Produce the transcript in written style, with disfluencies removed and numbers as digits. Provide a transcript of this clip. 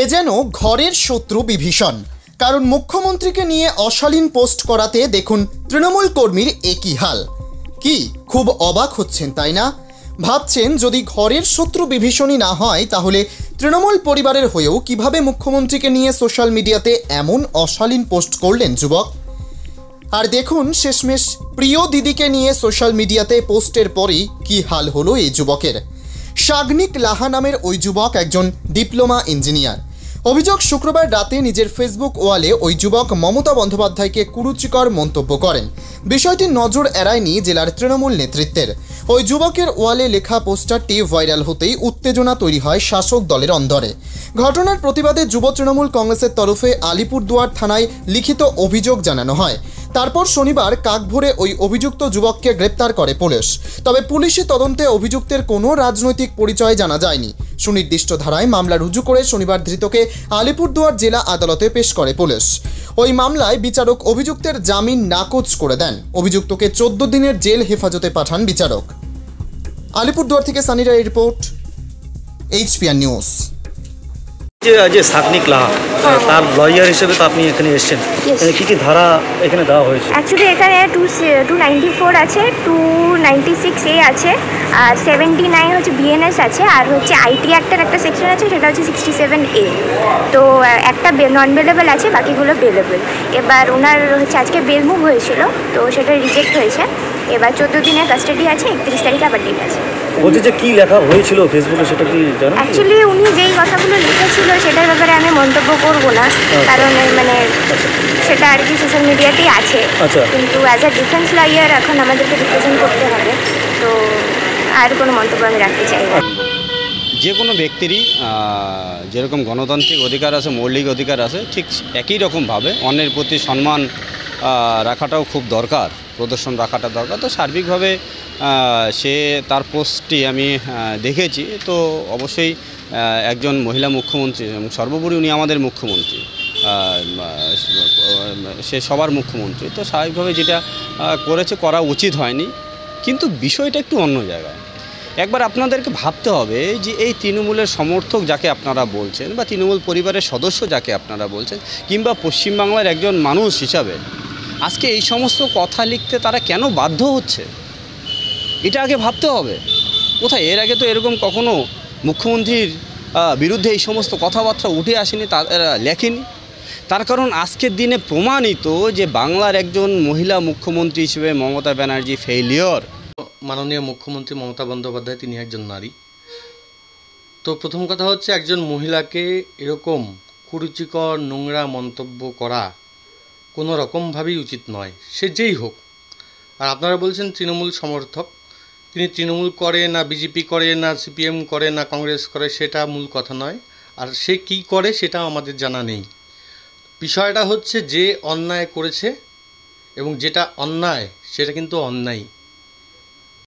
এ যেন ঘরের শত্রু বিভীষণ। কারণ মুখ্যমন্ত্রীকে নিয়ে অশালীন পোস্ট করাতে দেখুন তৃণমূল কর্মীর একই হাল। কি খুব অবাক হচ্ছেন তাই না? ভাবছেন যদি ঘরের শত্রু বিভীষণই না হয় তাহলে তৃণমূল পরিবারের হয়েও কিভাবে মুখ্যমন্ত্রীকে নিয়ে সোশ্যাল মিডিয়াতে এমন অশালীন পোস্ট করলেন যুবক। আর দেখুন শেষমেশ প্রিয় দিদিকে নিয়ে সোশ্যাল মিডিয়াতে পোস্টের পরই কি হাল হলো এই যুবকের। সাগনিক লাহা নামের ওই যুবক একজন ডিপ্লোমা ইঞ্জিনিয়ার। অভিযোগ, শুক্রবার রাতে নিজের ফেসবুক ওয়ালে ওই যুবক মমতা বন্দ্যোপাধ্যায়কে কুরুচিকর মন্তব্য করেন। বিষয়টি নজর এড়ায়নি জেলার তৃণমূল নেতৃত্বের। ওই যুবকের ওয়ালে লেখা পোস্টারটি ভাইরাল হতেই উত্তেজনা তৈরি হয় শাসক দলের অন্দরে। ঘটনার প্রতিবাদে যুব তৃণমূল কংগ্রেসের তরফে আলিপুরদুয়ার থানায় লিখিত অভিযোগ জানানো হয়। তারপর শনিবার কাকভোরে ওই অভিযুক্ত যুবককে গ্রেপ্তার করে পুলিশ। তবে পুলিশি তদন্তে অভিযুক্তের কোনো রাজনৈতিক পরিচয় জানা যায়নি। সুনির্দিষ্ট ধারায় মামলা রুজু করে শনিবার ধৃতকে আলিপুরদুয়ার জেলা আদালতে পেশ করে পুলিশ। ওই মামলায় বিচারক অভিযুক্তের জামিন নাকচ করে দেন। অভিযুক্তকে 14 দিনের জেল হেফাজতে পাঠান বিচারক। আলিপুরদুয়ার থেকে সানি রায়ের রিপোর্ট, HPN নিউজ। যে সাগনিক লাহা তার লয়ার হিসেবে তো আপনি এখানে এসেছেন, কি কি ধারা এখানে দেওয়া হয়েছে? অ্যাকচুয়ালি এখানে 294 আছে, 296A আছে, আর 79 হচ্ছে BNS আছে, আর হচ্ছে IT অ্যাক্টের একটা সেকশন আছে, সেটা হচ্ছে 67A। তো একটা নন বেলেবল আছে, বাকিগুলো বেলেবল। এবার ওনার হচ্ছে আজকে বেল মুভ হয়েছিল, তো সেটা রিজেক্ট হয়েছে। এবার 14 দিনের কাস্টাডি আছে, 31 তারিখে আবার ডেট আছে। বলছি যে কী লেখা হয়েছিল ফেসবুকে, সেটা কি জানেন? অ্যাকচুয়ালি উনি যেই কথাগুলো লিখেছিল সেটার ব্যাপারে আমি মন্তব্য করব না, কারণ মানে সেটা আর কি সোশ্যাল মিডিয়াতেই আছে। কিন্তু অ্যাজ আ ডিফেন্স লয়ার এখন আমাদেরকে রিপ্রেজেন্ট করতে হবে, তো আর কোনো মন্তব্য আমি রাখতে চাই না। যে কোনো ব্যক্তিরই যেরকম গণতান্ত্রিক অধিকার আছে, মৌলিক অধিকার আছে, ঠিক একই রকমভাবে অন্যের প্রতি সম্মান রাখাটাও খুব দরকার, প্রদর্শন রাখাটা দরকার। তো সার্বিকভাবে সে তার পোস্টটি আমি দেখেছি। তো অবশ্যই একজন মহিলা মুখ্যমন্ত্রী এবং সর্বোপরি উনি আমাদের মুখ্যমন্ত্রী, সে সবার মুখ্যমন্ত্রী। তো স্বাভাবিকভাবে যেটা করা উচিত হয়নি, কিন্তু বিষয়টা একটু অন্য জায়গায়। একবার আপনাদেরকে ভাবতে হবে যে এই তৃণমূলের সমর্থক যাকে আপনারা বলছেন, বা তৃণমূল পরিবারের সদস্য যাকে আপনারা বলছেন, কিংবা পশ্চিমবাংলার একজন মানুষ হিসাবে আজকে এই সমস্ত কথা লিখতে তারা কেন বাধ্য হচ্ছে, এটা আগে ভাবতে হবে। কোথায় এর আগে তো এরকম কখনো মুখ্যমন্ত্রীর বিরুদ্ধে এই সমস্ত কথাবার্তা উঠে আসেনি, তারা লেখেনি। তার কারণ আজকের দিনে প্রমাণিত যে বাংলার একজন মহিলা মুখ্যমন্ত্রী হিসেবে মমতা ব্যানার্জি ফেইলিওর। মাননীয় মুখ্যমন্ত্রী মমতা বন্দ্যোপাধ্যায় তিনি একজন নারী। তো প্রথম কথা হচ্ছে, একজন মহিলাকে এরকম কুরুচিকর নোংরা মন্তব্য করা কোনো রকমভাবেই উচিত নয়, সে যেই হোক। আর আপনারা বলছেন তৃণমূল সমর্থক, তিনি তৃণমূল করে না বিজেপি করে না CPM করে না কংগ্রেস করে, সেটা মূল কথা নয়। আর সে কী করে সেটাও আমাদের জানা নেই। বিষয়টা হচ্ছে যে অন্যায় করেছে এবং যেটা অন্যায় সেটা কিন্তু অন্যায়।